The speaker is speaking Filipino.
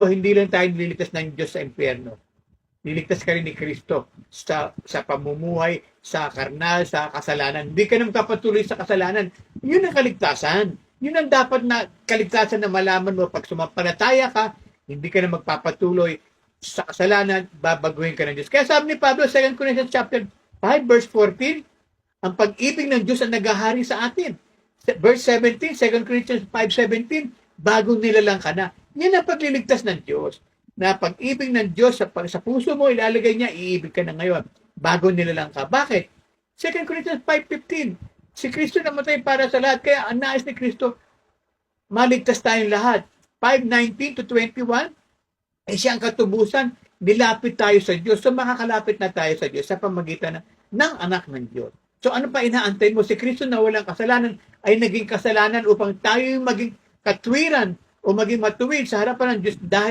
hindi lang tayo nililigtas ng Diyos sa impyerno. Niligtas ka rin ni Kristo sa pamumuhay, sa karnal, sa kasalanan. Hindi ka na magpapatuloy sa kasalanan. Yun ang kaligtasan. Yun ang dapat na kaligtasan na malaman mo. Pag sumampalataya ka, hindi ka na magpapatuloy sa kasalanan, babaguhin ka ng Diyos. Kaya sabi ni Pablo, 2 Corinthians chapter 5, verse 14, ang pag-ibig ng Diyos ang naghahari sa atin. Verse 17, 2 Corinthians 5:17, bagong nilalang ka na. Yan ang pagliligtas ng Diyos. Na pag-ibig ng Diyos sa puso mo, ilalagay niya, iibig ka na ngayon. Bago nilalang ka. Bakit? 2 Corinthians 5:15, si Kristo namatay para sa lahat. Kaya ang nais ni Kristo, maligtas tayong lahat. 5:19 to 21, siya ang katubusan, nilapit tayo sa Diyos. So makakalapit na tayo sa Diyos sa pamagitan ng anak ng Diyos. So ano pa inaantay mo? Si Kristo na walang kasalanan ay naging kasalanan upang tayo maging katwiran o maging matuwid sa harapan ng Diyos dahil